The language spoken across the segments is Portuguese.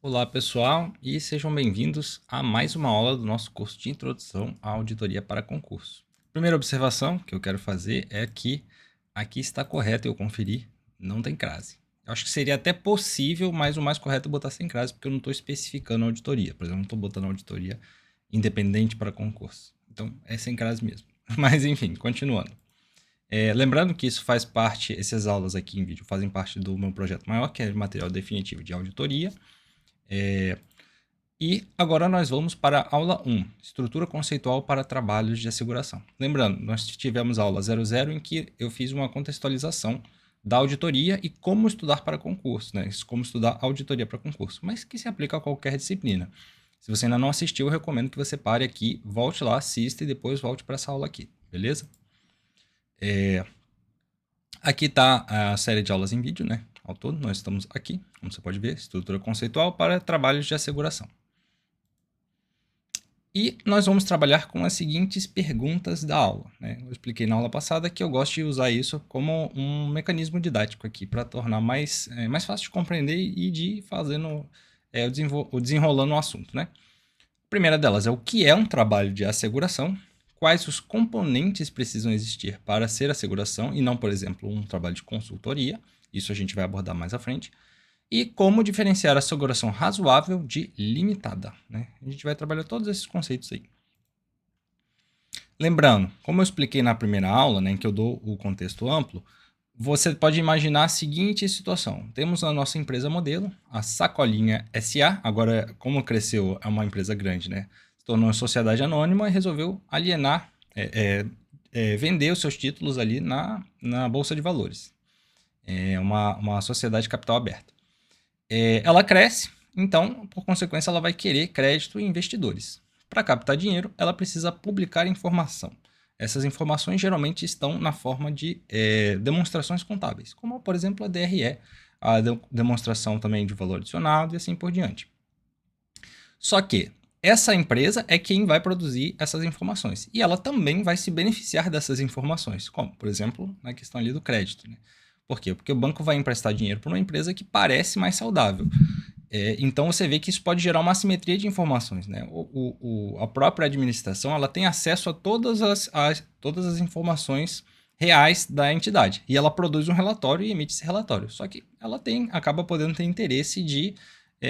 Olá pessoal e sejam bem-vindos a mais uma aula do nosso curso de Introdução à Auditoria para Concurso. Primeira observação que eu quero fazer é que aqui está correto eu conferir, não tem crase. Eu acho que seria até possível, mas o mais correto é botar sem crase, porque eu não estou especificando auditoria. Por exemplo, eu não estou botando auditoria independente para concurso. Então é sem crase mesmo. Mas enfim, continuando. Lembrando que isso faz parte, essas aulas aqui em vídeo fazem parte do meu projeto maior, que é o material definitivo de auditoria. E agora nós vamos para a aula 1, estrutura conceitual para trabalhos de asseguração. Lembrando, nós tivemos a aula 00 em que eu fiz uma contextualização da auditoria e como estudar para concurso, né? Como estudar auditoria para concurso, mas que se aplica a qualquer disciplina. Se você ainda não assistiu, eu recomendo que você pare aqui, volte lá, assista e depois volte para essa aula aqui, beleza? Aqui está a série de aulas em vídeo, né? Ao todo, nós estamos aqui, como você pode ver, estrutura conceitual para trabalhos de asseguração. E nós vamos trabalhar com as seguintes perguntas da aula, né? Eu expliquei na aula passada que eu gosto de usar isso como um mecanismo didático aqui para tornar mais fácil de compreender e de ir fazendo o desenrolando o assunto, né? A primeira delas é o que é um trabalho de asseguração, quais os componentes precisam existir para ser asseguração e não, por exemplo, um trabalho de consultoria. Isso a gente vai abordar mais à frente. E como diferenciar a asseguração razoável de limitada, né? A gente vai trabalhar todos esses conceitos aí. Lembrando, como eu expliquei na primeira aula, né, em que eu dou o contexto amplo, você pode imaginar a seguinte situação. Temos a nossa empresa modelo, a Sacolinha SA, agora como cresceu, é uma empresa grande, né? Se tornou uma sociedade anônima e resolveu alienar, vender os seus títulos ali na Bolsa de Valores. É uma sociedade de capital aberto. Ela cresce, então, por consequência, ela vai querer crédito e investidores. Para captar dinheiro, ela precisa publicar informação. Essas informações geralmente estão na forma de demonstrações contábeis, como, por exemplo, a DRE, a demonstração também de valor adicionado e assim por diante. Só que essa empresa é quem vai produzir essas informações e ela também vai se beneficiar dessas informações, como, por exemplo, na questão ali do crédito, né? Por quê? Porque o banco vai emprestar dinheiro para uma empresa que parece mais saudável. Então você vê que isso pode gerar uma assimetria de informações, né? A própria administração ela tem acesso a todas as informações reais da entidade e ela produz um relatório e emite esse relatório. Só que ela acaba podendo ter interesse de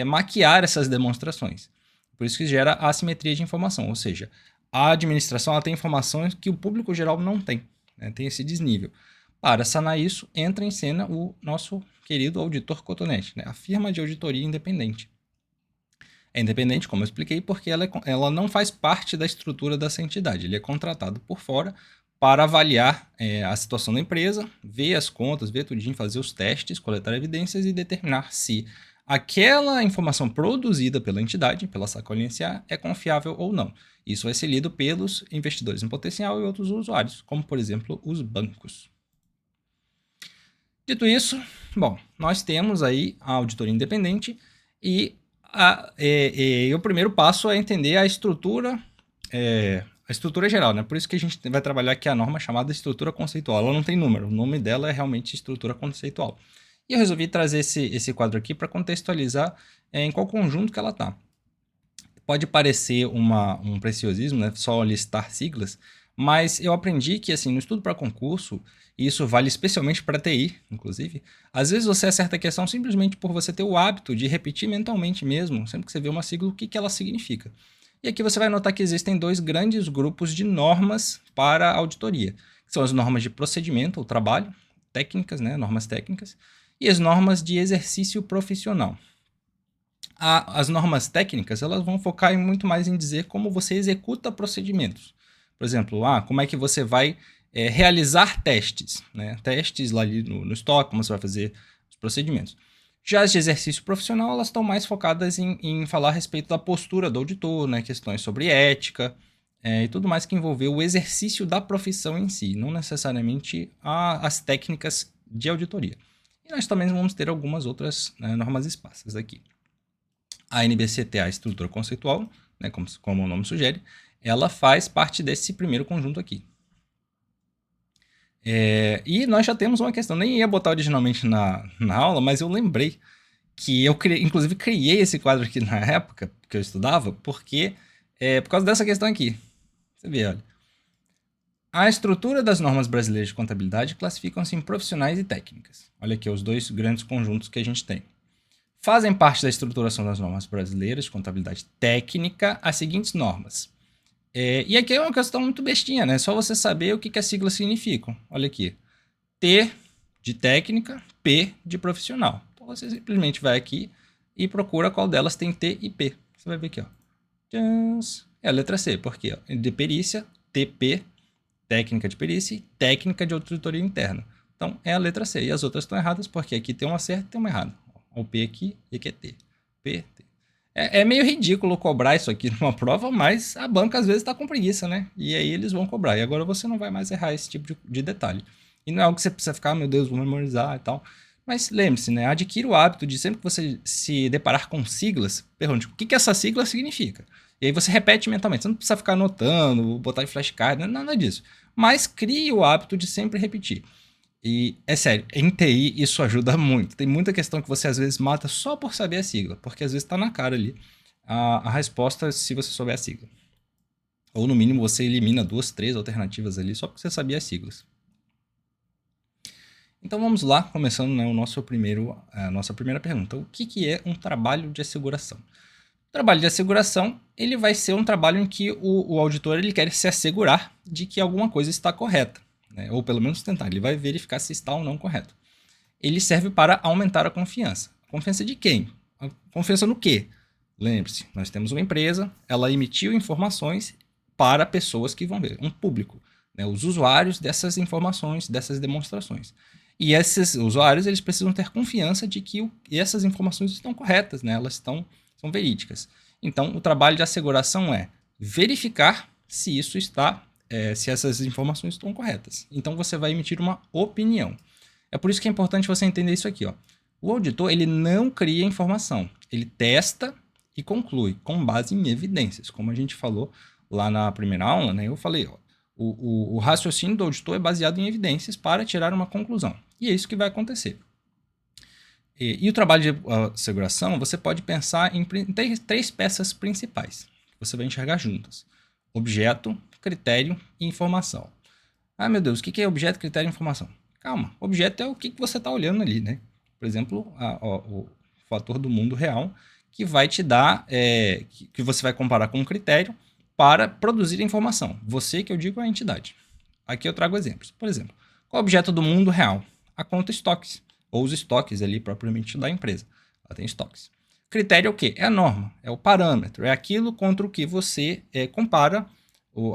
maquiar essas demonstrações. Por isso que gera a assimetria de informação, ou seja, a administração ela tem informações que o público geral não tem, né? Tem esse desnível. Para sanar isso, entra em cena o nosso querido auditor Cotonete, né? A firma de auditoria independente. É independente, como eu expliquei, porque ela não faz parte da estrutura dessa entidade. Ele é contratado por fora para avaliar a situação da empresa, ver as contas, ver tudinho, fazer os testes, coletar evidências e determinar se aquela informação produzida pela entidade, pela Sacolinha SA, é confiável ou não. Isso vai ser lido pelos investidores em potencial e outros usuários, como, por exemplo, os bancos. Dito isso, bom, nós temos aí a auditoria independente e o primeiro passo é entender a estrutura geral, né? Por isso que a gente vai trabalhar aqui a norma chamada estrutura conceitual. Ela não tem número, o nome dela é realmente estrutura conceitual. E eu resolvi trazer esse quadro aqui para contextualizar em qual conjunto que ela está. Pode parecer um preciosismo, né? Só listar siglas, mas eu aprendi que, assim, no estudo para concurso, e isso vale especialmente para TI, inclusive, às vezes você acerta a questão simplesmente por você ter o hábito de repetir mentalmente mesmo, sempre que você vê uma sigla, o que ela significa. E aqui você vai notar que existem dois grandes grupos de normas para a auditoria, que são as normas de procedimento ou trabalho, técnicas, né, normas técnicas, e as normas de exercício profissional. As normas técnicas elas vão focar muito mais em dizer como você executa procedimentos. Por exemplo, como é que você vai realizar testes, né? Testes lá ali no estoque, como você vai fazer os procedimentos. Já as de exercício profissional, elas estão mais focadas em falar a respeito da postura do auditor, né? Questões sobre ética e tudo mais que envolveu o exercício da profissão em si, não necessariamente as técnicas de auditoria. E nós também vamos ter algumas outras normas esparsas aqui. A NBCT, a estrutura conceitual, né, como o nome sugere, ela faz parte desse primeiro conjunto aqui. E nós já temos uma questão, nem ia botar originalmente na aula, mas eu lembrei que eu, inclusive, criei esse quadro aqui na época que eu estudava, porque por causa dessa questão aqui. Você vê, olha. A estrutura das normas brasileiras de contabilidade classificam-se em profissionais e técnicas. Olha aqui os dois grandes conjuntos que a gente tem. Fazem parte da estruturação das normas brasileiras de contabilidade técnica as seguintes normas. E aqui é uma questão muito bestinha, né? É só você saber o que as siglas significam. Olha aqui. T de técnica, P de profissional. Então você simplesmente vai aqui e procura qual delas tem T e P. Você vai ver aqui, ó. É a letra C, porque ó, de perícia, TP, técnica de perícia e técnica de auditoria interna. Então é a letra C. E as outras estão erradas porque aqui tem uma certa e tem uma errada. O P aqui e aqui é T. P, T. É meio ridículo cobrar isso aqui numa prova, mas a banca às vezes está com preguiça, né? E aí eles vão cobrar. E agora você não vai mais errar esse tipo de detalhe. E não é algo que você precisa ficar, meu Deus, vou memorizar e tal. Mas lembre-se, né? Adquira o hábito de sempre que você se deparar com siglas, pergunte o que essa sigla significa. E aí você repete mentalmente. Você não precisa ficar anotando, botar em flashcard, nada disso. Mas crie o hábito de sempre repetir. E é sério, em TI isso ajuda muito. Tem muita questão que você às vezes mata só por saber a sigla, porque às vezes está na cara ali a resposta se você souber a sigla. Ou no mínimo você elimina 2, 3 alternativas ali só porque você sabia as siglas. Então vamos lá, começando né, a nossa primeira pergunta. O que é um trabalho de asseguração? O trabalho de asseguração ele vai ser um trabalho em que o auditor ele quer se assegurar de que alguma coisa está correta. Né? Ou pelo menos tentar, ele vai verificar se está ou não correto. Ele serve para aumentar a confiança. Confiança de quem? A confiança no quê? Lembre-se, nós temos uma empresa, ela emitiu informações para pessoas que vão ver, um público, né? Os usuários dessas informações, dessas demonstrações. E esses usuários eles precisam ter confiança de que essas informações estão corretas, né? Elas são verídicas. Então, o trabalho de asseguração é verificar se isso está se essas informações estão corretas. Então, você vai emitir uma opinião. É por isso que é importante você entender isso aqui. Ó. O auditor ele não cria informação. Ele testa e conclui com base em evidências. Como a gente falou lá na primeira aula, né, eu falei, ó, o raciocínio do auditor é baseado em evidências para tirar uma conclusão. E é isso que vai acontecer. E o trabalho de asseguração, você pode pensar em três peças principais. Que você vai enxergar juntas. Objeto, critério e informação. Ah, meu Deus, o que é objeto, critério e informação? Calma, objeto é o que você está olhando ali, né? Por exemplo, o fator do mundo real que vai te dar, que você vai comparar com um critério para produzir a informação. Você, que eu digo, é a entidade. Aqui eu trago exemplos. Por exemplo, qual é o objeto do mundo real? A conta estoques, ou os estoques ali propriamente da empresa. Ela tem estoques. Critério é o quê? É a norma, é o parâmetro, é aquilo contra o que você compara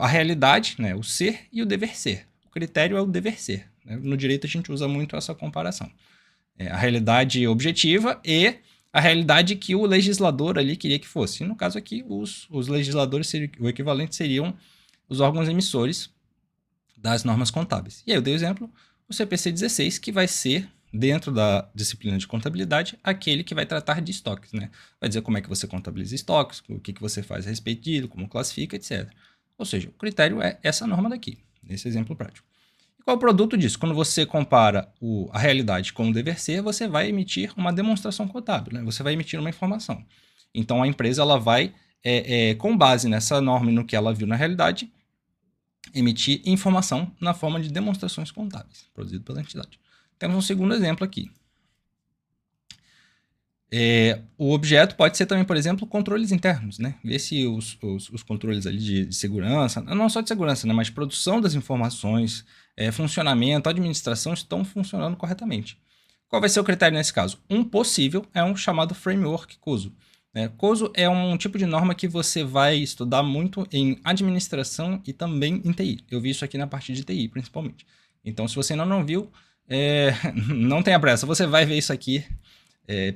a realidade, né, o ser e o dever ser. O critério é o dever ser. Né? No direito a gente usa muito essa comparação. A realidade objetiva e a realidade que o legislador ali queria que fosse. E no caso aqui, os legisladores, o equivalente seriam os órgãos emissores das normas contábeis. E aí eu dei o exemplo, o CPC 16, que vai ser, dentro da disciplina de contabilidade, aquele que vai tratar de estoques. Né? Vai dizer como é que você contabiliza estoques, o que você faz a respeito disso, como classifica, etc. Ou seja, o critério é essa norma daqui, nesse exemplo prático. E qual é o produto disso? Quando você compara a realidade com o dever ser, você vai emitir uma demonstração contábil, né? Você vai emitir uma informação. Então, a empresa ela vai, com base nessa norma e no que ela viu na realidade, emitir informação na forma de demonstrações contábeis, produzido pela entidade. Temos um segundo exemplo aqui. O objeto pode ser também, por exemplo, controles internos, né? Ver se os controles ali de segurança, não só de segurança, né? Mas de produção das informações, funcionamento, administração estão funcionando corretamente. Qual vai ser o critério nesse caso? Um possível é um chamado framework COSO. COSO é um tipo de norma que você vai estudar muito em administração e também em TI. Eu vi isso aqui na parte de TI, principalmente. Então, se você ainda não viu, não tenha pressa, você vai ver isso aqui.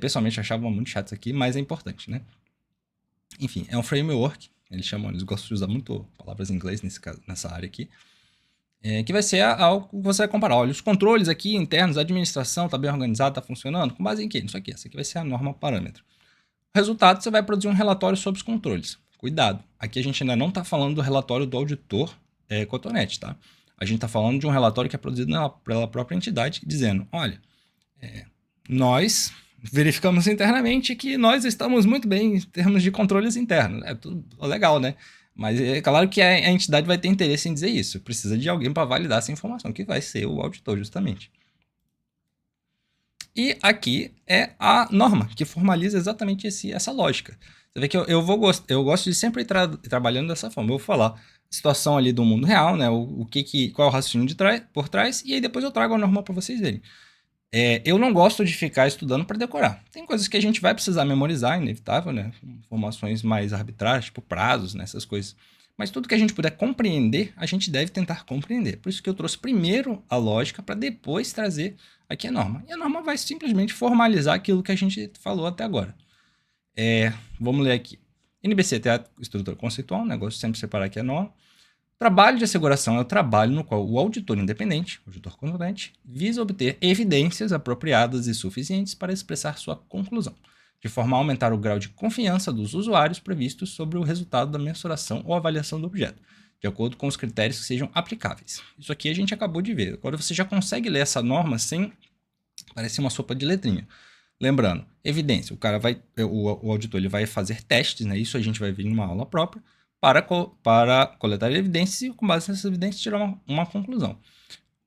Pessoalmente eu achava muito chato isso aqui, mas é importante, né? Enfim, é um framework, eles gostam de usar muito palavras em inglês nessa área aqui, que vai ser algo que você vai comparar. Olha, os controles aqui internos, a administração está bem organizada, está funcionando, com base em quê? Isso aqui, essa aqui vai ser a norma parâmetro. O resultado, você vai produzir um relatório sobre os controles. Cuidado, aqui a gente ainda não está falando do relatório do auditor Cotonete, tá? A gente está falando de um relatório que é produzido pela própria entidade, dizendo, olha, nós verificamos internamente que nós estamos muito bem em termos de controles internos. É tudo legal, né? Mas é claro que a entidade vai ter interesse em dizer isso. Precisa de alguém para validar essa informação, que vai ser o auditor, justamente. E aqui é a norma, que formaliza exatamente essa lógica. Você vê que eu gosto de sempre ir trabalhando dessa forma. Eu vou falar a situação ali do mundo real, né? Qual é o raciocínio por trás, e aí depois eu trago a norma para vocês verem. Eu não gosto de ficar estudando para decorar. Tem coisas que a gente vai precisar memorizar, inevitável, né? Informações mais arbitrárias, tipo prazos, né? Essas coisas. Mas tudo que a gente puder compreender, a gente deve tentar compreender. Por isso que eu trouxe primeiro a lógica para depois trazer aqui a norma. E a norma vai simplesmente formalizar aquilo que a gente falou até agora. Vamos ler aqui. NBC tem a estrutura conceitual, negócio de sempre separar aqui a norma. Trabalho de asseguração é o trabalho no qual o auditor independente, auditor consultante, visa obter evidências apropriadas e suficientes para expressar sua conclusão, de forma a aumentar o grau de confiança dos usuários previstos sobre o resultado da mensuração ou avaliação do objeto, de acordo com os critérios que sejam aplicáveis. Isso aqui a gente acabou de ver. Agora você já consegue ler essa norma sem parecer uma sopa de letrinha. Lembrando, evidência, o auditor ele vai fazer testes, né? Isso a gente vai ver em uma aula própria, para coletar evidências e, com base nessas evidências, tirar uma conclusão.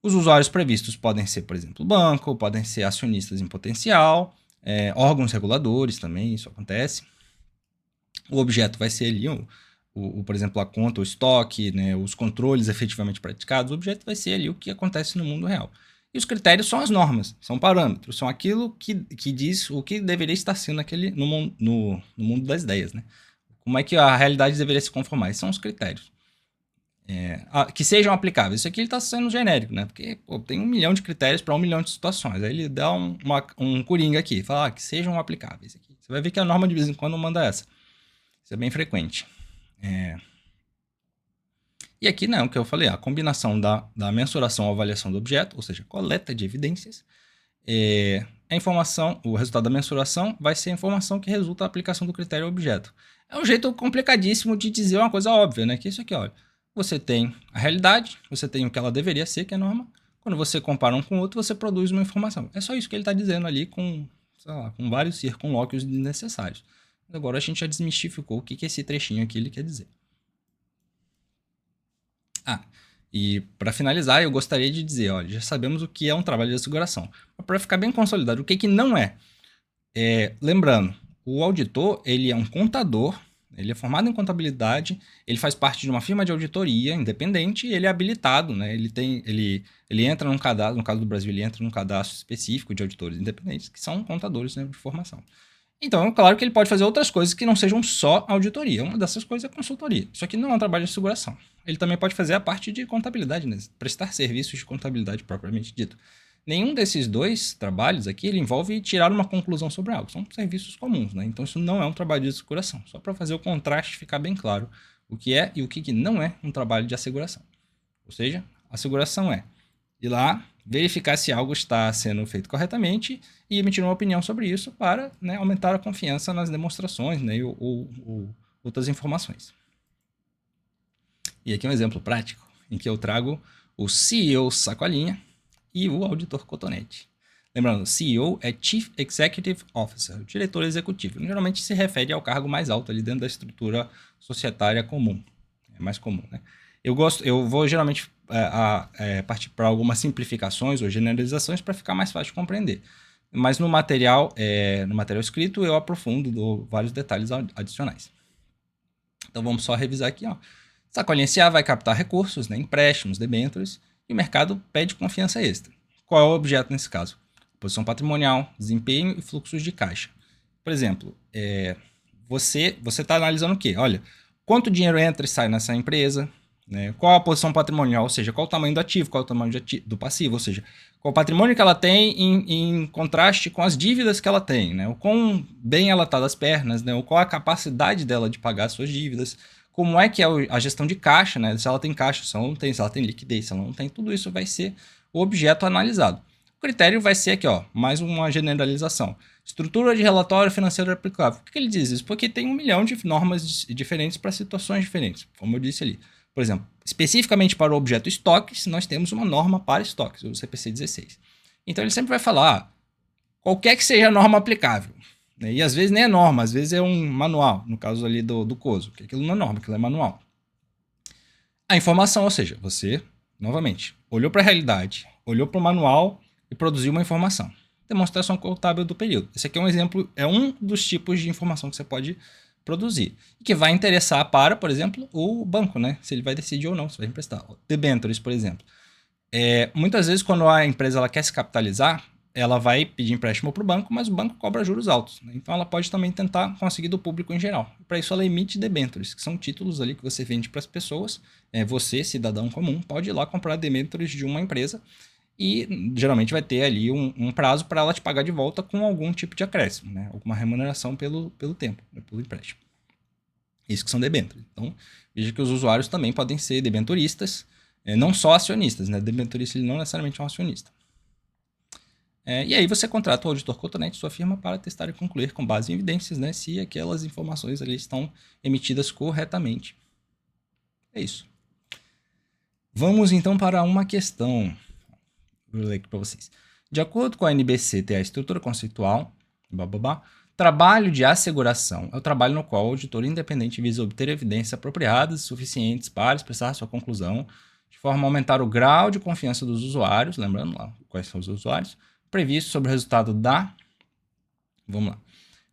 Os usuários previstos podem ser, por exemplo, o banco, podem ser acionistas em potencial, órgãos reguladores também, isso acontece. O objeto vai ser ali, por exemplo, a conta, o estoque, né, os controles efetivamente praticados. O objeto vai ser ali o que acontece no mundo real. E os critérios são as normas, são parâmetros, são aquilo que diz o que deveria estar sendo no mundo das ideias, né? Como é que a realidade deveria se conformar? Esses são os critérios. Que sejam aplicáveis. Isso aqui ele está sendo genérico, né? Porque tem 1 milhão de critérios para 1 milhão de situações. Aí ele dá um coringa aqui, fala que sejam aplicáveis. Aqui. Você vai ver que a norma de vez em quando manda essa. Isso é bem frequente. E aqui não, o que eu falei, a combinação da mensuração ou avaliação do objeto, ou seja, coleta de evidências, a informação, o resultado da mensuração vai ser a informação que resulta da aplicação do critério ao objeto. É um jeito complicadíssimo de dizer uma coisa óbvia, né? Que isso aqui, olha, você tem a realidade, você tem o que ela deveria ser, que é a norma. Quando você compara um com o outro, você produz uma informação. É só isso que ele está dizendo ali com vários circunlóquios desnecessários. Agora a gente já desmistificou o que esse trechinho aqui ele quer dizer. E para finalizar, eu gostaria de dizer, olha, já sabemos o que é um trabalho de asseguração. Mas para ficar bem consolidado, o que não é? Lembrando, o auditor, ele é um contador, ele é formado em contabilidade, ele faz parte de uma firma de auditoria independente e ele é habilitado, né? Ele entra num cadastro, no caso do Brasil, ele entra num cadastro específico de auditores independentes, que são contadores, né, de formação. Então, é claro que ele pode fazer outras coisas que não sejam só auditoria. Uma dessas coisas é consultoria. Isso aqui não é um trabalho de asseguração. Ele também pode fazer a parte de contabilidade, né? Prestar serviços de contabilidade propriamente dito. Nenhum desses dois trabalhos aqui ele envolve tirar uma conclusão sobre algo. São serviços comuns, né? Então, isso não é um trabalho de asseguração. Só para fazer o contraste ficar bem claro o que é e o que não é um trabalho de asseguração. Ou seja, asseguração é ir lá, verificar se algo está sendo feito corretamente e emitir uma opinião sobre isso para, né, aumentar a confiança nas demonstrações, né, ou outras informações. E aqui um exemplo prático em que eu trago o CEO Sacolinha e o auditor Cotonete. Lembrando, CEO é Chief Executive Officer, o diretor executivo. Geralmente se refere ao cargo mais alto ali dentro da estrutura societária comum. É mais comum, né? Eu vou geralmente partir para algumas simplificações ou generalizações para ficar mais fácil de compreender. Mas no material escrito eu aprofundo, dou vários detalhes adicionais. Então vamos só revisar aqui. Sacolinha SA vai captar recursos, né, empréstimos, debêntures, e o mercado pede confiança extra. Qual é o objeto nesse caso? Posição patrimonial, desempenho e fluxos de caixa. Por exemplo, você está analisando o quê? Olha, quanto dinheiro entra e sai nessa empresa, né? Qual a posição patrimonial, ou seja, qual o tamanho do ativo, qual o tamanho do passivo, ou seja, qual o patrimônio que ela tem em contraste com as dívidas que ela tem, né? O quão bem ela está das pernas, né? Qual a capacidade dela de pagar suas dívidas, como é que é a gestão de caixa, né? Se ela tem caixa, se ela não tem, se ela tem liquidez, se ela não tem, tudo isso vai ser o objeto analisado. O critério vai ser aqui, mais uma generalização. Estrutura de relatório financeiro aplicável. Por que ele diz isso? Porque tem 1 milhão de normas diferentes para situações diferentes, como eu disse ali. Por exemplo, especificamente para o objeto estoques, nós temos uma norma para estoques, o CPC 16. Então ele sempre vai falar qualquer que seja a norma aplicável. Né? E às vezes nem é norma, às vezes é um manual, no caso ali do COSO, que aquilo não é norma, aquilo é manual. A informação, ou seja, você, novamente, olhou para a realidade, olhou para o manual e produziu uma informação. Demonstração contábil do período. Esse aqui é um exemplo, é um dos tipos de informação que você pode produzir. E que vai interessar para, por exemplo, o banco, né? Se ele vai decidir ou não, se vai emprestar. Debentures, por exemplo. Muitas vezes, quando a empresa ela quer se capitalizar, ela vai pedir empréstimo para o banco, mas o banco cobra juros altos. Né? Então, ela pode também tentar conseguir do público em geral. Para isso, ela emite debentures, que são títulos ali que você vende para as pessoas. Você, cidadão comum, pode ir lá comprar debentures de uma empresa e geralmente vai ter ali um prazo para ela te pagar de volta com algum tipo de acréscimo, né? Alguma remuneração pelo tempo, né? Pelo empréstimo. Isso que são debentures. Então, veja que os usuários também podem ser debenturistas, não só acionistas, né? Debenturista ele não necessariamente é um acionista. E aí você contrata o auditor cotonete de sua firma para testar e concluir com base em evidências, né? Se aquelas informações ali estão emitidas corretamente. É isso. Vamos então para uma questão. Vou ler aqui para vocês. De acordo com a NBC, a estrutura conceitual, trabalho de asseguração é o trabalho no qual o auditor independente visa obter evidências apropriadas e suficientes para expressar sua conclusão, de forma a aumentar o grau de confiança dos usuários, lembrando lá quais são os usuários, previsto sobre o resultado da, vamos lá,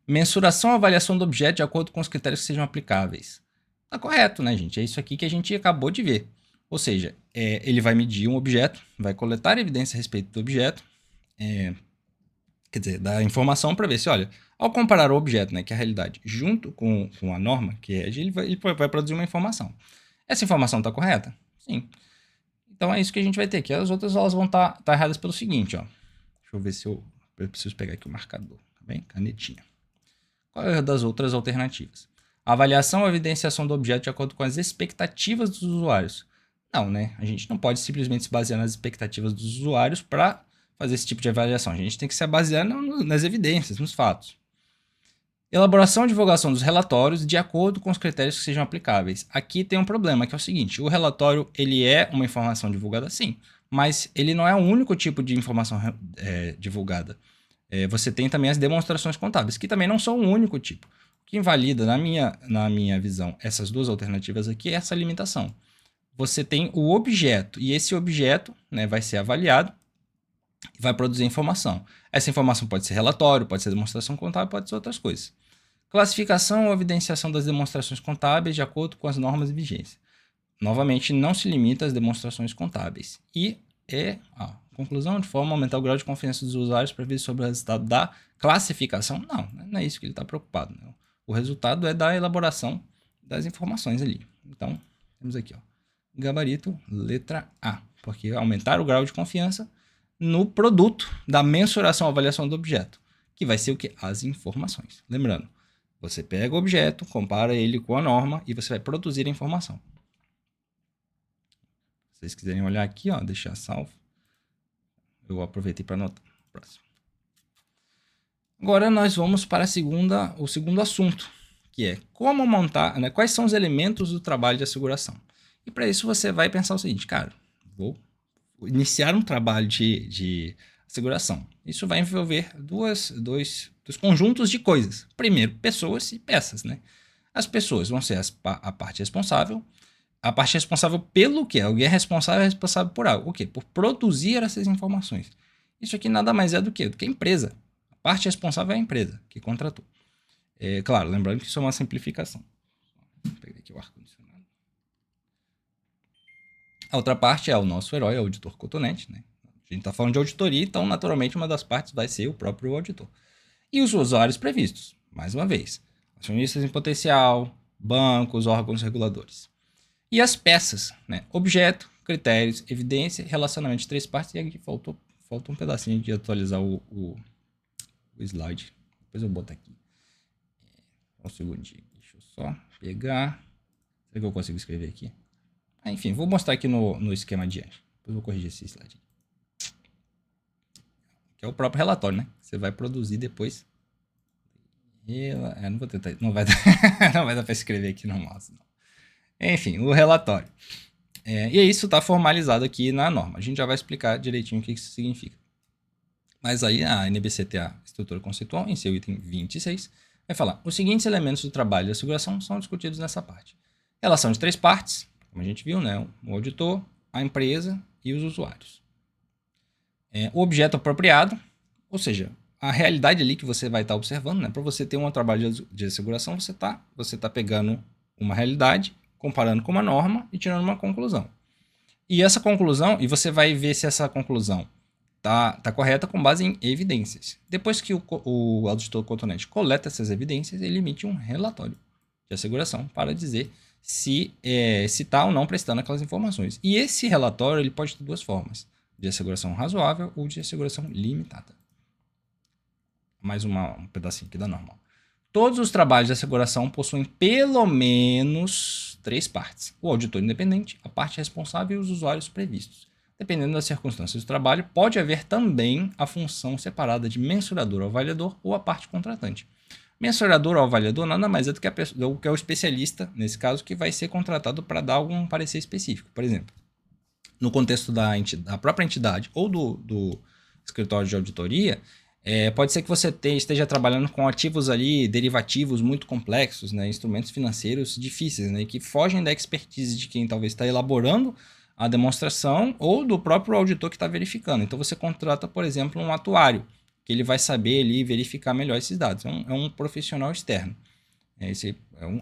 mensuração ou avaliação do objeto de acordo com os critérios que sejam aplicáveis. Tá correto, né, gente? É isso aqui que a gente acabou de ver. Ou seja, ele vai medir um objeto, vai coletar evidência a respeito do objeto, quer dizer, da informação para ver se, olha, ao comparar o objeto, né, que é a realidade, junto com a norma, que é, ele vai produzir uma informação. Essa informação está correta? Sim. Então é isso que a gente vai ter aqui. As outras elas vão estar erradas pelo seguinte, ó. Deixa eu ver se eu preciso pegar aqui o marcador, tá bem? Canetinha. Qual é a das outras alternativas? Avaliação ou evidenciação do objeto de acordo com as expectativas dos usuários. Não, né? A gente não pode simplesmente se basear nas expectativas dos usuários para fazer esse tipo de avaliação. A gente tem que se basear nas evidências, nos fatos. Elaboração e divulgação dos relatórios de acordo com os critérios que sejam aplicáveis. Aqui tem um problema, que é o seguinte, o relatório ele é uma informação divulgada sim, mas ele não é o único tipo de informação divulgada. Você tem também as demonstrações contábeis, que também não são o único tipo. O que invalida, na minha visão, essas duas alternativas aqui é essa limitação. Você tem o objeto, e esse objeto, né, vai ser avaliado e vai produzir informação. Essa informação pode ser relatório, pode ser demonstração contábil, pode ser outras coisas. Classificação ou evidenciação das demonstrações contábeis de acordo com as normas de vigência. Novamente, não se limita às demonstrações contábeis. E conclusão, de forma a aumentar o grau de confiança dos usuários previsto sobre o resultado da classificação. Não é isso que ele está preocupado. Não. O resultado é da elaboração das informações ali. Então, temos aqui, ó, gabarito, letra A, porque aumentar o grau de confiança no produto da mensuração ou avaliação do objeto, que vai ser o que? As informações. Lembrando, você pega o objeto, compara ele com a norma e você vai produzir a informação. Se vocês quiserem olhar aqui, ó, deixar salvo, eu aproveitei para anotar. Próximo. Agora nós vamos para o segundo assunto, que é como montar, né, quais são os elementos do trabalho de asseguração. E para isso você vai pensar o seguinte, cara, vou iniciar um trabalho de asseguração. Isso vai envolver dois conjuntos de coisas. Primeiro, pessoas e peças, né? As pessoas vão ser a parte responsável. A parte responsável pelo quê? Alguém é responsável por algo. O quê? Por produzir essas informações. Isso aqui nada mais é do que a empresa. A parte responsável é a empresa que contratou. Claro, lembrando que isso é uma simplificação. Vou pegar aqui o ar-condicionado. A outra parte é o nosso herói, o auditor cotonete, né? A gente está falando de auditoria, então naturalmente uma das partes vai ser o próprio auditor. E os usuários previstos, mais uma vez, acionistas em potencial, bancos, órgãos reguladores. E as peças, né? Objeto, critérios, evidência, relacionamento de três partes. E aqui falta um pedacinho de atualizar o slide. Depois eu boto aqui. Um segundinho. Deixa eu só pegar. Será que eu consigo escrever aqui? Enfim, vou mostrar aqui no esquema adiante. Depois eu vou corrigir esse slide. Que é o próprio relatório, né? Você vai produzir depois. Não vou tentar. Não vai dar para escrever aqui no mouse. Não. Enfim, o relatório. E isso está formalizado aqui na norma. A gente já vai explicar direitinho o que isso significa. Mas aí a NBCTA, estrutura conceitual, em seu item 26, vai falar: os seguintes elementos do trabalho de asseguração são discutidos nessa parte. Relação de três partes, como a gente viu, né? O auditor, a empresa e os usuários. O objeto apropriado, ou seja, a realidade ali que você vai estar observando, né? Para você ter um trabalho de asseguração, você tá pegando uma realidade, comparando com uma norma e tirando uma conclusão. E essa conclusão, e você vai ver se essa conclusão tá correta com base em evidências. Depois que o auditor cotonete coleta essas evidências, ele emite um relatório de asseguração para dizer se está ou não prestando aquelas informações. E esse relatório ele pode ter duas formas: de asseguração razoável ou de asseguração limitada. Mais um pedacinho aqui da normal. Todos os trabalhos de asseguração possuem pelo menos três partes: o auditor independente, a parte responsável e os usuários previstos. Dependendo das circunstâncias do trabalho, pode haver também a função separada de mensurador ou avaliador ou a parte contratante. Mensurador ou avaliador nada mais é do que o especialista, nesse caso, que vai ser contratado para dar algum parecer específico. Por exemplo, no contexto da própria entidade ou do escritório de auditoria, pode ser que você esteja trabalhando com ativos ali, derivativos muito complexos, né, instrumentos financeiros difíceis, né, que fogem da expertise de quem talvez está elaborando a demonstração ou do próprio auditor que está verificando. Então você contrata, por exemplo, um atuário, que ele vai saber ali verificar melhor esses dados. É um profissional externo. Esse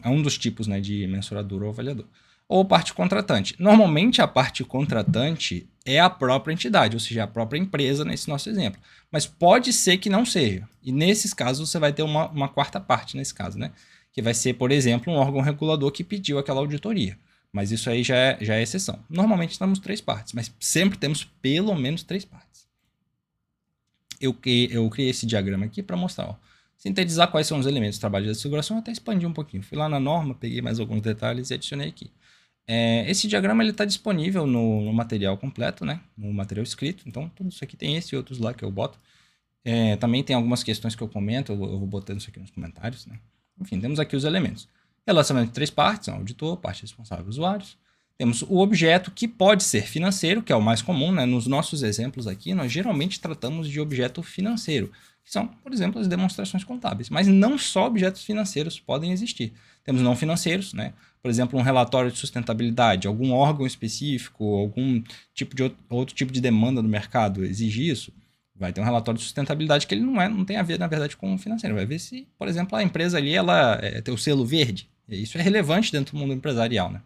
é um dos tipos, né, de mensurador ou avaliador. Ou parte contratante. Normalmente a parte contratante é a própria entidade, ou seja, a própria empresa nesse nosso exemplo. Mas pode ser que não seja. E nesses casos você vai ter uma quarta parte nesse caso, né? Que vai ser, por exemplo, um órgão regulador que pediu aquela auditoria. Mas isso aí já é exceção. Normalmente temos três partes, mas sempre temos pelo menos três partes. Eu criei esse diagrama aqui para mostrar, ó, sintetizar quais são os elementos do trabalho de asseguração, até expandir um pouquinho. Fui lá na norma, peguei mais alguns detalhes e adicionei aqui. Esse diagrama está disponível no material completo, né? No material escrito. Então, tudo isso aqui tem esse e outros lá que eu boto. Também tem algumas questões que eu comento, eu vou botando isso aqui nos comentários, né? Enfim, temos aqui os elementos. Relacionamento de três partes: auditor, parte responsável, usuários. Temos o objeto, que pode ser financeiro, que é o mais comum, né? Nos nossos exemplos aqui, nós geralmente tratamos de objeto financeiro, que são, por exemplo, as demonstrações contábeis. Mas não só objetos financeiros podem existir. Temos não financeiros, né? Por exemplo, um relatório de sustentabilidade, algum órgão específico, algum tipo de outro tipo de demanda do mercado exige isso. Vai ter um relatório de sustentabilidade que ele não tem a ver, na verdade, com o financeiro. Vai ver se, por exemplo, a empresa ali ela tem o selo verde. E isso é relevante dentro do mundo empresarial, né?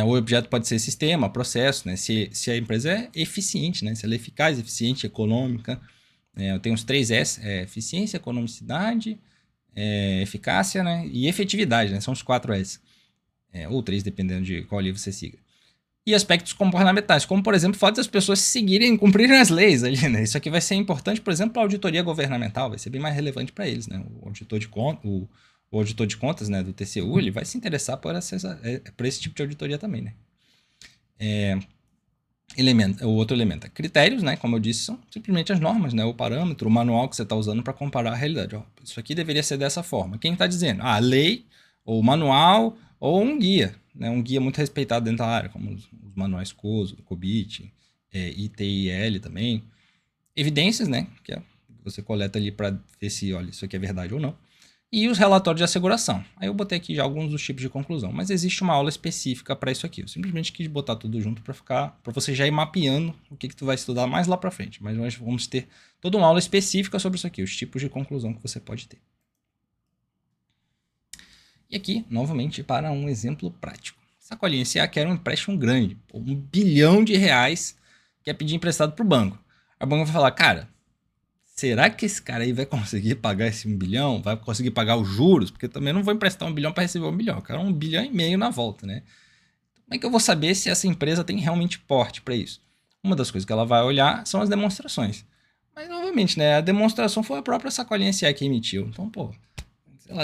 O objeto pode ser sistema, processo, né? Se a empresa é eficiente, né? Se ela é eficaz, eficiente, econômica. Eu tenho os 3S: eficiência, economicidade, eficácia, né? E efetividade, né? São os 4S. Ou 3, dependendo de qual livro você siga. E aspectos comportamentais, como, por exemplo, o fato das pessoas seguirem, cumprirem as leis ali, né? Isso aqui vai ser importante, por exemplo, para a auditoria governamental, vai ser bem mais relevante para eles, né? O auditor de contas, né, do TCU, ele vai se interessar por esse tipo de auditoria também, né? O outro elemento é critérios, né? Como eu disse, são simplesmente as normas, né? O parâmetro, o manual que você está usando para comparar a realidade. Ó, isso aqui deveria ser dessa forma. Quem está dizendo? A lei, ou o manual, ou um guia, né? Um guia muito respeitado dentro da área, como os manuais COSO, COBIT, ITIL também. Evidências, né? Que você coleta ali para ver se, olha, isso aqui é verdade ou não. E os relatórios de asseguração. Aí eu botei aqui já alguns dos tipos de conclusão, mas existe uma aula específica para isso aqui. Eu simplesmente quis botar tudo junto para você já ir mapeando o que tu vai estudar mais lá para frente. Mas nós vamos ter toda uma aula específica sobre isso aqui, os tipos de conclusão que você pode ter. E aqui, novamente, para um exemplo prático. Sacolinha SA quer um empréstimo grande, R$1 bilhão, quer pedir emprestado para o banco. A banco vai falar: cara, será que esse cara aí vai conseguir pagar esse 1 bilhão? Vai conseguir pagar os juros? Porque também não vou emprestar 1 bilhão para receber 1 bilhão. Eu quero 1,5 bilhão na volta, né? Como é que eu vou saber se essa empresa tem realmente porte para isso? Uma das coisas que ela vai olhar são as demonstrações. Mas, novamente, né? A demonstração foi a própria Sacolinha SA que emitiu. Então, pô,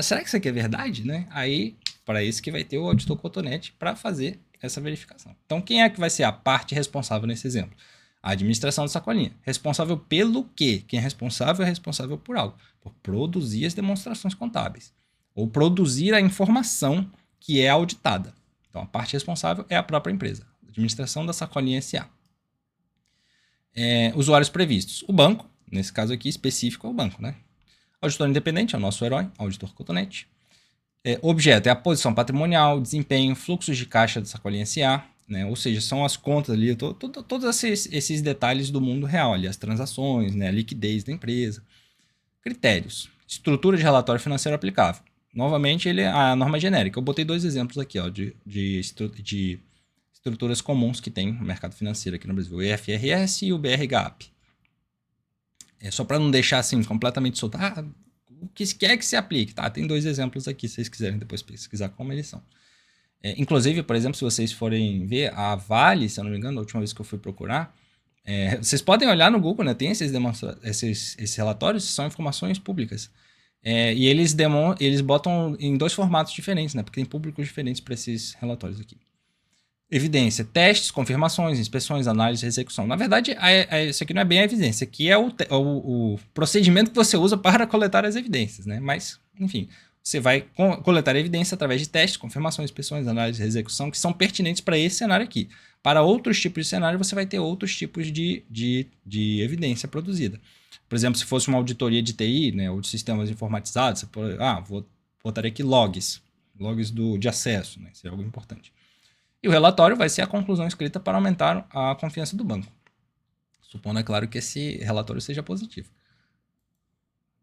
será que isso aqui é verdade, né? Aí, para isso que vai ter o auditor cotonete para fazer essa verificação. Então, quem é que vai ser a parte responsável nesse exemplo? A administração da Sacolinha. Responsável pelo quê? Quem é responsável por algo. Por produzir as demonstrações contábeis. Ou produzir a informação que é auditada. Então, a parte responsável é a própria empresa. A administração da Sacolinha SA. Usuários previstos. O banco, nesse caso aqui específico, é o banco, né? Auditor independente é o nosso herói, auditor cotonete. Objeto é a posição patrimonial, desempenho, fluxos de caixa da Sacolinha SA, né? Ou seja, são as contas ali, todos esses detalhes do mundo real, ali, as transações, né? A liquidez da empresa. Critérios. Estrutura de relatório financeiro aplicável. Novamente, a norma é genérica. Eu botei 2 exemplos aqui, ó, de estruturas comuns que tem no mercado financeiro aqui no Brasil. O IFRS e o BRGAAP. Só para não deixar assim completamente solto. O que quer que se aplique. Tá? Tem 2 exemplos aqui, se vocês quiserem depois pesquisar como eles são. Inclusive, por exemplo, se vocês forem ver a Vale, se eu não me engano, a última vez que eu fui procurar, vocês podem olhar no Google, né? Tem esses relatórios, são informações públicas. E eles botam em 2 formatos diferentes, né? Porque tem públicos diferentes para esses relatórios aqui. Evidência, testes, confirmações, inspeções, análise, execução. Na verdade, isso aqui não é bem a evidência, aqui é o procedimento que você usa para coletar as evidências, né? Mas, enfim, você vai coletar a evidência através de testes, confirmações, inspeções, análise, execução, que são pertinentes para esse cenário aqui. Para outros tipos de cenário, você vai ter outros tipos de evidência produzida. Por exemplo, se fosse uma auditoria de TI, né, ou de sistemas informatizados, você pode, vou botar aqui logs de acesso, né? Isso é algo importante. E o relatório vai ser a conclusão escrita para aumentar a confiança do banco. Supondo, é claro, que esse relatório seja positivo.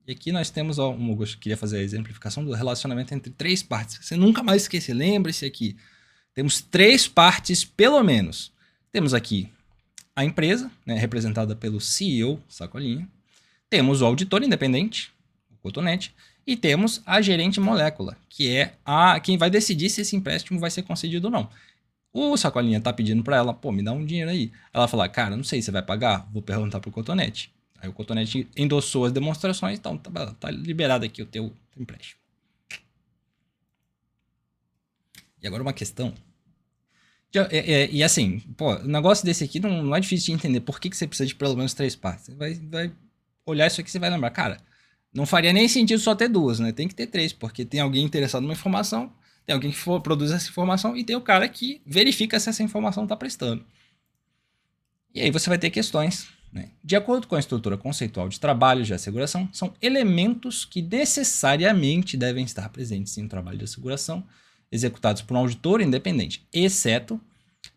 E aqui nós temos, eu queria fazer a exemplificação do relacionamento entre 3 partes. Você nunca mais esquecer, lembre-se aqui. Temos 3 partes, pelo menos. Temos aqui a empresa, né, representada pelo CEO, Sacolinha. Temos o auditor independente, o cotonete. E temos a gerente molécula, que é quem vai decidir se esse empréstimo vai ser concedido ou não. O Sacolinha tá pedindo para ela, me dá um dinheiro aí. Ela fala, cara, não sei, você vai pagar? Vou perguntar pro cotonete. Aí o cotonete endossou as demonstrações, então tá liberado aqui o teu empréstimo. E agora uma questão. E assim, o negócio desse aqui não é difícil de entender. Por que você precisa de pelo menos 3 partes? Você vai olhar isso aqui e você vai lembrar, cara, não faria nem sentido só ter 2, né? Tem que ter 3, porque tem alguém interessado numa informação, tem alguém que produz essa informação e tem o cara que verifica se essa informação está prestando. E aí você vai ter questões, né? De acordo com a estrutura conceitual de trabalhos de asseguração, são elementos que necessariamente devem estar presentes em um trabalho de asseguração executados por um auditor independente, exceto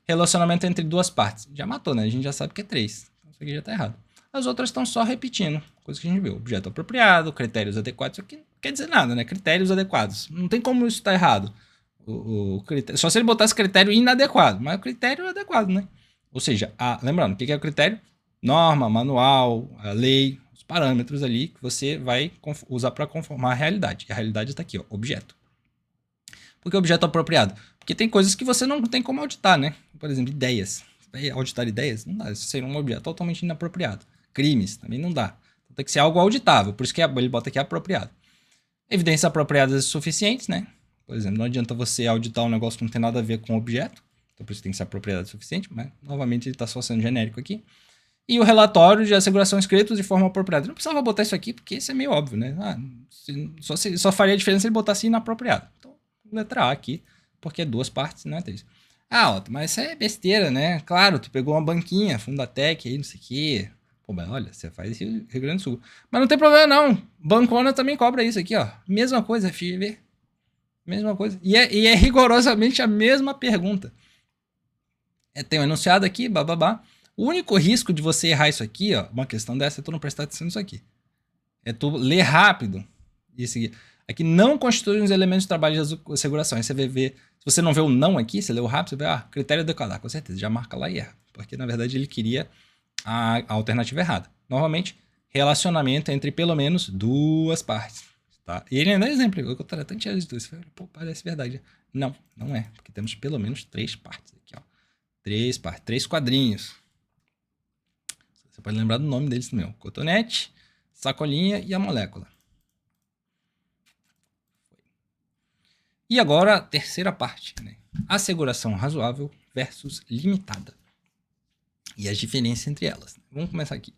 relacionamento entre 2 partes. Já matou, né? A gente já sabe que é 3. Então isso aqui já está errado. As outras estão só repetindo, coisa que a gente viu. Objeto apropriado, critérios adequados. Isso aqui não quer dizer nada, né? Critérios adequados. Não tem como isso estar errado. Só se ele botasse critério inadequado, mas o critério é adequado, né? Ou seja, lembrando, o que é o critério? Norma, manual, a lei, os parâmetros ali que você vai usar para conformar a realidade. E a realidade está aqui, ó, objeto. Por que objeto apropriado? Porque tem coisas que você não tem como auditar, né? Por exemplo, ideias. Você vai auditar ideias? Não dá, isso seria um objeto totalmente inapropriado. Crimes, também não dá. Então, tem que ser algo auditável, por isso que ele bota aqui apropriado. Evidências apropriadas suficientes, né? Por exemplo, não adianta você auditar um negócio que não tem nada a ver com o objeto, então por isso tem que ser apropriado o suficiente, mas novamente ele está só sendo genérico aqui. E o relatório de asseguração escrito de forma apropriada. Não precisava botar isso aqui, porque isso é meio óbvio, né? Só faria diferença se ele botasse inapropriado. Então, letra A aqui, porque é 2 partes, não é 3. Otto, mas isso é besteira, né? Claro, tu pegou uma banquinha, Fundatec aí, não sei o quê. Mas olha, você faz Rio Grande do Sul. Mas não tem problema não, Bancona também cobra isso aqui, ó. Mesma coisa, FGV. Mesma coisa. E é rigorosamente a mesma pergunta. Tem um enunciado aqui, bababá. O único risco de você errar isso aqui, ó, uma questão dessa, é tu não prestar atenção nisso aqui. É tu ler rápido e seguir. Aqui não constitui os elementos de trabalho de asseguração. Aí você vai ver, se você não vê o não aqui, você leu rápido, você vê, critério adequado, com certeza, já marca lá e erra. Porque, na verdade, ele queria a alternativa errada. Novamente, relacionamento entre pelo menos 2 partes. Tá? E ele ainda é exemplo, o contratante era de 2. Parece verdade. Não é, porque temos pelo menos 3 partes aqui, ó. 3 partes, 3 quadrinhos. Você pode lembrar do nome deles também, ó. Cotonete, Sacolinha e a molécula. E agora a terceira parte, né? Asseguração razoável versus limitada. E as diferenças entre elas. Vamos começar aqui.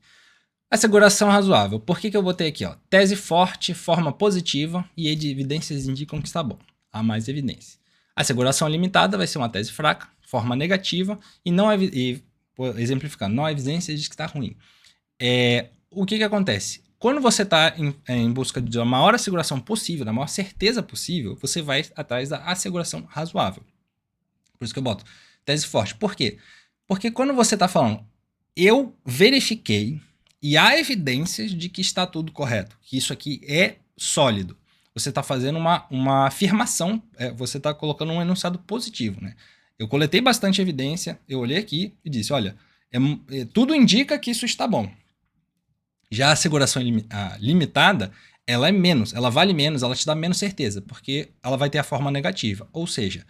Asseguração razoável. Por que eu botei aqui? Ó? Tese forte, forma positiva e evidências indicam que está bom. Há mais evidência. Asseguração limitada vai ser uma tese fraca, forma negativa e exemplificando, não há evidência de que está ruim. O que acontece? Quando você está em busca de uma maior asseguração possível, da maior certeza possível, você vai atrás da asseguração razoável. Por isso que eu boto tese forte. Por quê? Porque quando você está falando, eu verifiquei e há evidências de que está tudo correto, que isso aqui é sólido. Você está fazendo uma afirmação, você está colocando um enunciado positivo, né? Eu coletei bastante evidência, eu olhei aqui e disse, olha, tudo indica que isso está bom. Já a asseguração limitada, ela é menos, ela vale menos, ela te dá menos certeza, porque ela vai ter a forma negativa. Ou seja,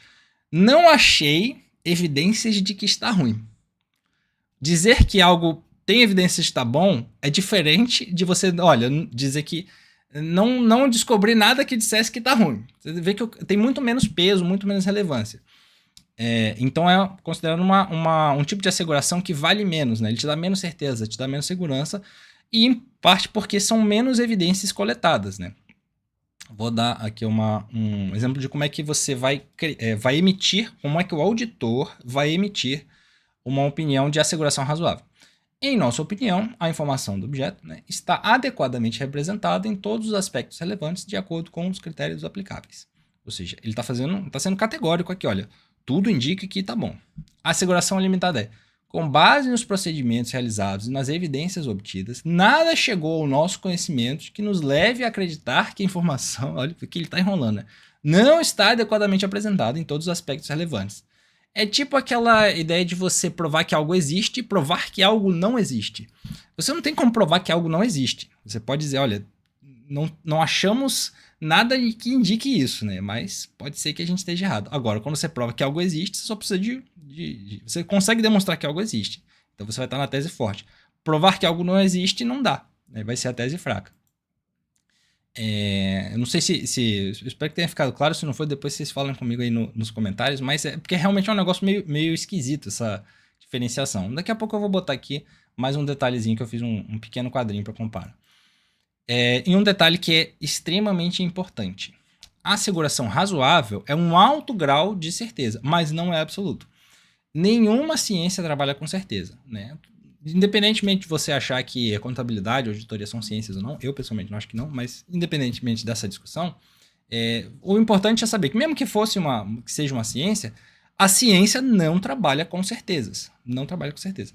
não achei evidências de que está ruim. Dizer que algo tem evidências de que está bom é diferente de você, olha, dizer que não descobri nada que dissesse que está ruim. Você vê que tem muito menos peso, muito menos relevância. Então é considerado um tipo de asseguração que vale menos, né? Ele te dá menos certeza, te dá menos segurança, e em parte porque são menos evidências coletadas, né? Vou dar aqui um exemplo de como é que você vai emitir, como é que o auditor vai emitir uma opinião de asseguração razoável. Em nossa opinião, a informação do objeto, né, está adequadamente representada em todos os aspectos relevantes de acordo com os critérios aplicáveis. Ou seja, ele está sendo categórico aqui, olha, tudo indica que está bom. A asseguração limitada com base nos procedimentos realizados e nas evidências obtidas, nada chegou ao nosso conhecimento que nos leve a acreditar que a informação, olha, que ele está enrolando, né, não está adequadamente apresentada em todos os aspectos relevantes. É tipo aquela ideia de você provar que algo existe e provar que algo não existe. Você não tem como provar que algo não existe. Você pode dizer, olha, não achamos nada que indique isso, né? Mas pode ser que a gente esteja errado. Agora, quando você prova que algo existe, você só precisa você consegue demonstrar que algo existe. Então você vai estar na tese forte. Provar que algo não existe não dá, né? Vai ser a tese fraca. Eu não sei eu espero que tenha ficado claro. Se não for, depois vocês falam comigo aí nos comentários. Mas porque realmente é um negócio meio esquisito essa diferenciação. Daqui a pouco eu vou botar aqui mais um detalhezinho que eu fiz um pequeno quadrinho para comparar. E um detalhe que é extremamente importante. A asseguração razoável é um alto grau de certeza, mas não é absoluto. Nenhuma ciência trabalha com certeza, né? Independentemente de você achar que a contabilidade ou auditoria são ciências ou não, eu pessoalmente não acho que não, mas independentemente dessa discussão, o importante é saber que mesmo que seja uma ciência, a ciência não trabalha com certezas. Não trabalha com certeza.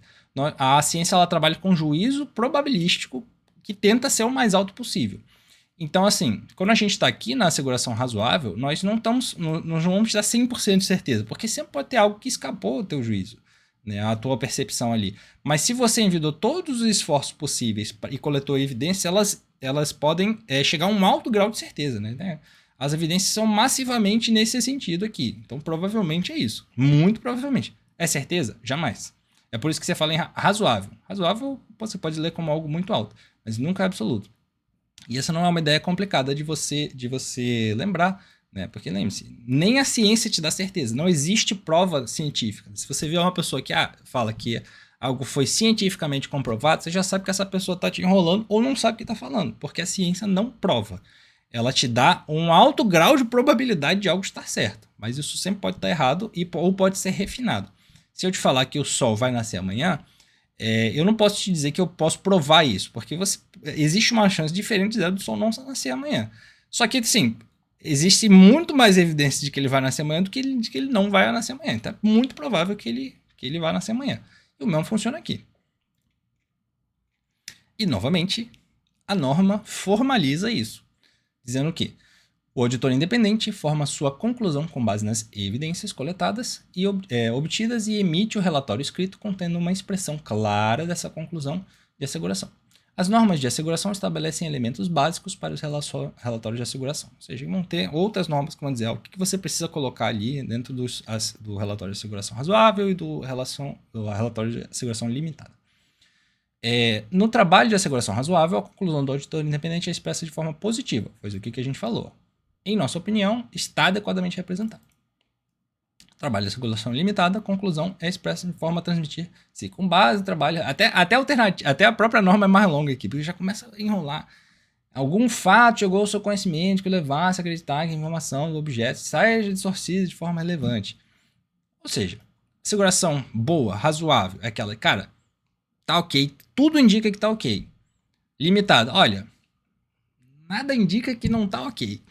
A ciência ela trabalha com juízo probabilístico que tenta ser o mais alto possível. Então, assim, quando a gente está aqui na asseguração razoável, nós não vamos dar 100% de certeza, porque sempre pode ter algo que escapou do teu juízo, né, a tua percepção ali. Mas se você envidou todos os esforços possíveis e coletou evidências, elas podem chegar a um alto grau de certeza, né? As evidências são massivamente nesse sentido aqui. Então, provavelmente é isso. Muito provavelmente. É certeza? Jamais. É por isso que você fala em razoável. Razoável você pode ler como algo muito alto, mas nunca é absoluto. E essa não é uma ideia complicada de você lembrar, né? Porque lembre-se, nem a ciência te dá certeza. Não existe prova científica. Se você vê uma pessoa que fala que algo foi cientificamente comprovado, você já sabe que essa pessoa está te enrolando ou não sabe o que está falando, porque a ciência não prova. Ela te dá um alto grau de probabilidade de algo estar certo, mas isso sempre pode estar errado ou pode ser refinado. Se eu te falar que o Sol vai nascer amanhã, eu não posso te dizer que eu posso provar isso, porque existe uma chance diferente do Sol não nascer amanhã. Só que, assim, existe muito mais evidência de que ele vai nascer amanhã do que de que ele não vai nascer amanhã. Então é muito provável que ele vai nascer amanhã. E o mesmo funciona aqui. E, novamente, a norma formaliza isso, dizendo que o auditor independente forma sua conclusão com base nas evidências coletadas e obtidas e emite o relatório escrito contendo uma expressão clara dessa conclusão de asseguração. As normas de asseguração estabelecem elementos básicos para os relatórios de asseguração. Ou seja, vão ter outras normas que vão dizer o que você precisa colocar ali dentro do relatório de asseguração razoável e do relatório de asseguração limitada. No trabalho de asseguração razoável, a conclusão do auditor independente é expressa de forma positiva, foi o que a gente falou. Em nossa opinião, está adequadamente representado. Trabalho de asseguração limitada, a conclusão é expressa de forma a transmitir-se com base no trabalho. Até a própria norma é mais longa aqui, porque já começa a enrolar. Algum fato chegou ao seu conhecimento que levasse a acreditar que a informação do objeto seja distorcida de forma relevante. Ou seja, Asseguração boa, razoável, é aquela, cara, tá ok, tudo indica que tá ok. Limitada, olha, nada indica que não tá ok.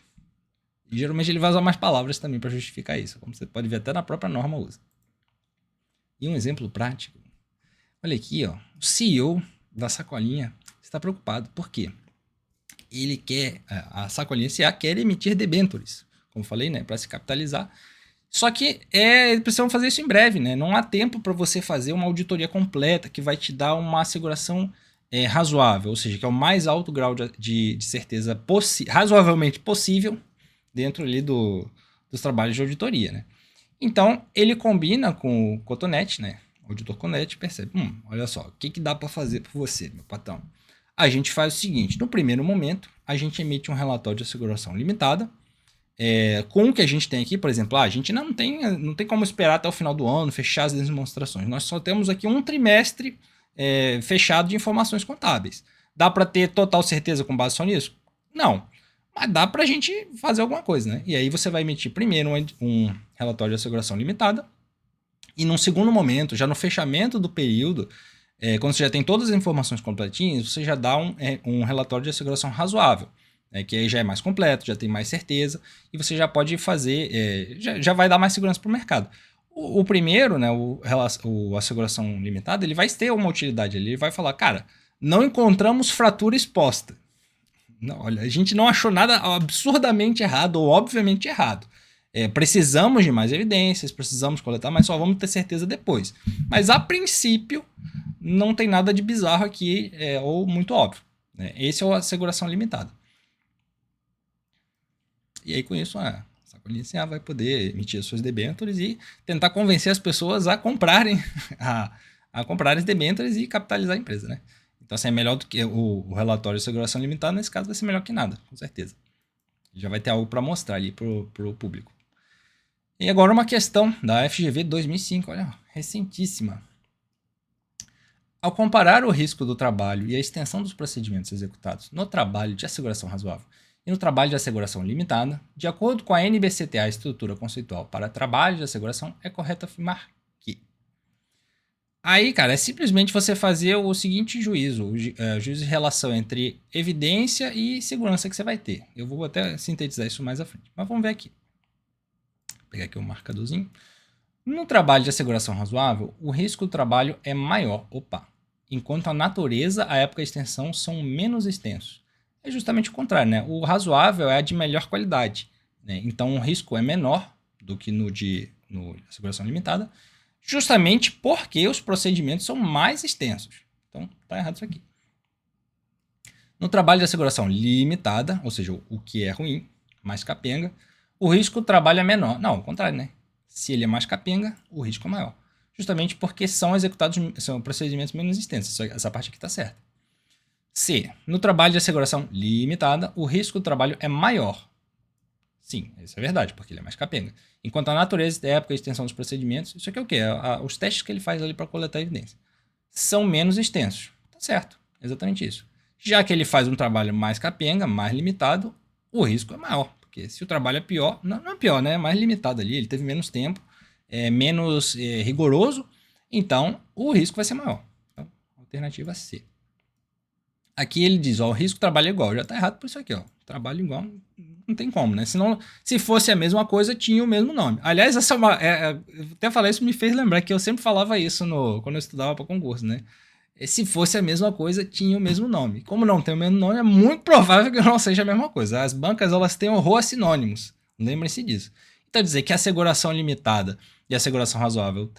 E geralmente ele vai usar mais palavras também para justificar isso, como você pode ver até na própria norma usa. E um exemplo prático, olha aqui, ó, o CEO da Sacolinha está preocupado, por quê? Ele quer, a Sacolinha SA quer emitir debêntures, como falei, né, para se capitalizar. Só que eles precisam fazer isso em breve, né? Não há tempo para você fazer uma auditoria completa que vai te dar uma asseguração razoável, ou seja, que é o mais alto grau de certeza razoavelmente possível dentro ali dos trabalhos de auditoria, né? Então, ele combina com o Cotonete, né? O auditor Cotonete percebe, olha só, o que dá para fazer por você, meu patrão? A gente faz o seguinte, no primeiro momento, a gente emite um relatório de asseguração limitada, com o que a gente tem aqui, por exemplo, a gente não tem como esperar até o final do ano, fechar as demonstrações. Nós só temos aqui um trimestre fechado de informações contábeis. Dá para ter total certeza com base só nisso? Não. Mas dá para a gente fazer alguma coisa, né? E aí você vai emitir primeiro um relatório de asseguração limitada e num segundo momento, já no fechamento do período, quando você já tem todas as informações completinhas, você já dá um relatório de asseguração razoável. Que aí já é mais completo, já tem mais certeza, e você já pode fazer, já vai dar mais segurança para o mercado. O primeiro, né, o asseguração limitada, ele vai ter uma utilidade ali, ele vai falar, cara, não encontramos fratura exposta. Não, olha, a gente não achou nada absurdamente errado ou obviamente errado. Precisamos de mais evidências, precisamos coletar, mas só vamos ter certeza depois. Mas a princípio, não tem nada de bizarro aqui ou muito óbvio. Né? Esse é a asseguração limitada. E aí, com isso, a Sacolinha SA vai poder emitir suas debêntures e tentar convencer as pessoas a comprarem a comprarem as debêntures e capitalizar a empresa, né? Então, assim, é melhor do que o relatório de seguração limitada, nesse caso vai ser melhor que nada, com certeza. Já vai ter algo para mostrar ali para o público. E agora uma questão da FGV 2005, olha, recentíssima. Ao comparar o risco do trabalho e a extensão dos procedimentos executados no trabalho de asseguração razoável e no trabalho de asseguração limitada, de acordo com a NBCTA, Estrutura Conceitual para Trabalho de Asseguração, é correto afirmar que... Aí, cara, é simplesmente você fazer o seguinte juízo, o juízo de relação entre evidência e segurança que você vai ter. Eu vou até sintetizar isso mais à frente, mas vamos ver aqui. Vou pegar aqui um marcadorzinho. No trabalho de asseguração razoável, o risco do trabalho é maior, enquanto a natureza, a época e a extensão são menos extensos. É justamente o contrário, né? O razoável é a de melhor qualidade, né? Então o risco é menor do que no asseguração limitada, justamente porque os procedimentos são mais extensos. Então tá errado isso aqui. No trabalho de asseguração limitada, ou seja, o que é ruim, mais capenga, o risco do trabalho é menor. Não, ao contrário, né? Se ele é mais capenga, o risco é maior. Justamente porque são procedimentos menos extensos. Essa parte aqui está certa. C. No trabalho de asseguração limitada, o risco do trabalho é maior. Sim, isso é verdade, porque ele é mais capenga. Enquanto a natureza, a época e a extensão dos procedimentos, isso aqui é o quê? Os testes que ele faz ali para coletar evidência, são menos extensos. Tá certo, exatamente isso. Já que ele faz um trabalho mais capenga, mais limitado, o risco é maior. Porque se o trabalho é pior, não é pior, né? É mais limitado ali, ele teve menos tempo, menos rigoroso, então o risco vai ser maior. Então, alternativa C. Aqui ele diz, o risco do trabalho é igual. Já está errado por isso aqui, trabalho igual, não tem como, né? Senão, se fosse a mesma coisa, tinha o mesmo nome. Aliás, essa até falar isso me fez lembrar que eu sempre falava isso quando eu estudava para concurso, né? Se fosse a mesma coisa, tinha o mesmo nome. Como não tem o mesmo nome, é muito provável que não seja a mesma coisa. As bancas, elas têm horror a sinônimos. Lembrem-se disso. Então, dizer que a asseguração limitada e a asseguração razoável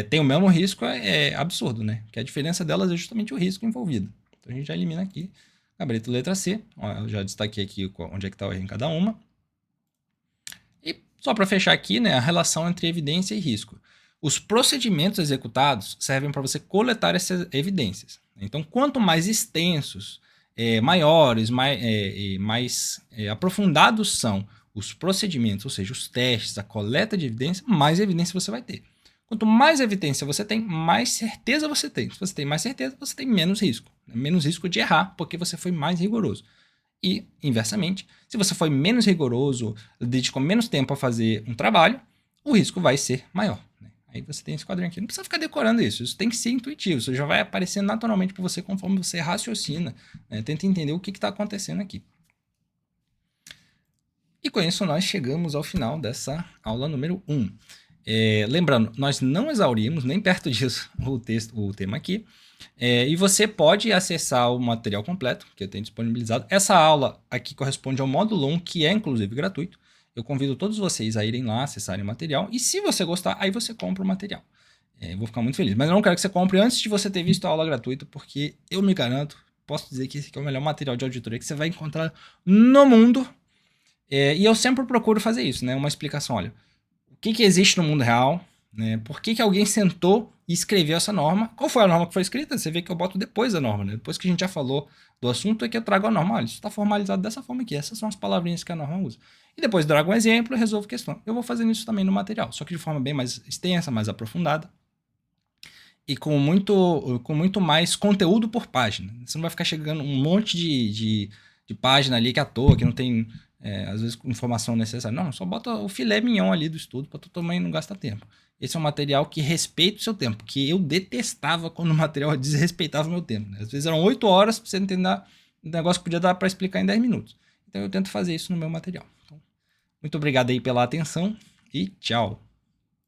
tem o mesmo risco é absurdo, né? Porque a diferença delas é justamente o risco envolvido. Então, a gente já elimina aqui. Gabarito letra C. Eu já destaquei aqui onde é que está o erro em cada uma. E só para fechar aqui, né, a relação entre evidência e risco. Os procedimentos executados servem para você coletar essas evidências. Então, quanto mais extensos, maiores, mais aprofundados são os procedimentos, ou seja, os testes, a coleta de evidência, mais evidência você vai ter. Quanto mais evidência você tem, mais certeza você tem. Se você tem mais certeza, você tem menos risco. Menos risco de errar, porque você foi mais rigoroso. E, inversamente, se você foi menos rigoroso, dedicou menos tempo a fazer um trabalho, o risco vai ser maior. Aí você tem esse quadrinho aqui. Não precisa ficar decorando isso. Isso tem que ser intuitivo. Isso já vai aparecer naturalmente para você conforme você raciocina. Né? Tenta entender o que está acontecendo aqui. E com isso nós chegamos ao final dessa aula número 1. Lembrando, nós não exaurimos nem perto disso o tema aqui. E você pode acessar o material completo que eu tenho disponibilizado. Essa aula aqui corresponde ao módulo 1, que é inclusive gratuito. Eu convido todos vocês a irem lá, acessarem o material. E se você gostar, aí você compra o material. Eu vou ficar muito feliz. Mas eu não quero que você compre antes de você ter visto a aula gratuita, porque eu me garanto, posso dizer que esse aqui é o melhor material de auditoria que você vai encontrar no mundo. E eu sempre procuro fazer isso, né? Uma explicação, olha, o que existe no mundo real, né? Por que alguém sentou e escreveu essa norma? Qual foi a norma que foi escrita? Você vê que eu boto depois da norma, né? Depois que a gente já falou do assunto, é que eu trago a norma. Olha, isso está formalizado dessa forma aqui. Essas são as palavrinhas que a norma usa. E depois trago um exemplo e resolvo a questão. Eu vou fazendo isso também no material, só que de forma bem mais extensa, mais aprofundada. E com muito mais conteúdo por página. Você não vai ficar chegando um monte de página ali que é à toa, que não tem, às vezes, informação necessária. Não, só bota o filé mignon ali do estudo para tu também não gastar tempo. Esse é um material que respeita o seu tempo, que eu detestava quando o material desrespeitava o meu tempo. Né? Às vezes eram 8 horas para você entender um negócio que podia dar para explicar em 10 minutos. Então eu tento fazer isso no meu material. Então, muito obrigado aí pela atenção e tchau!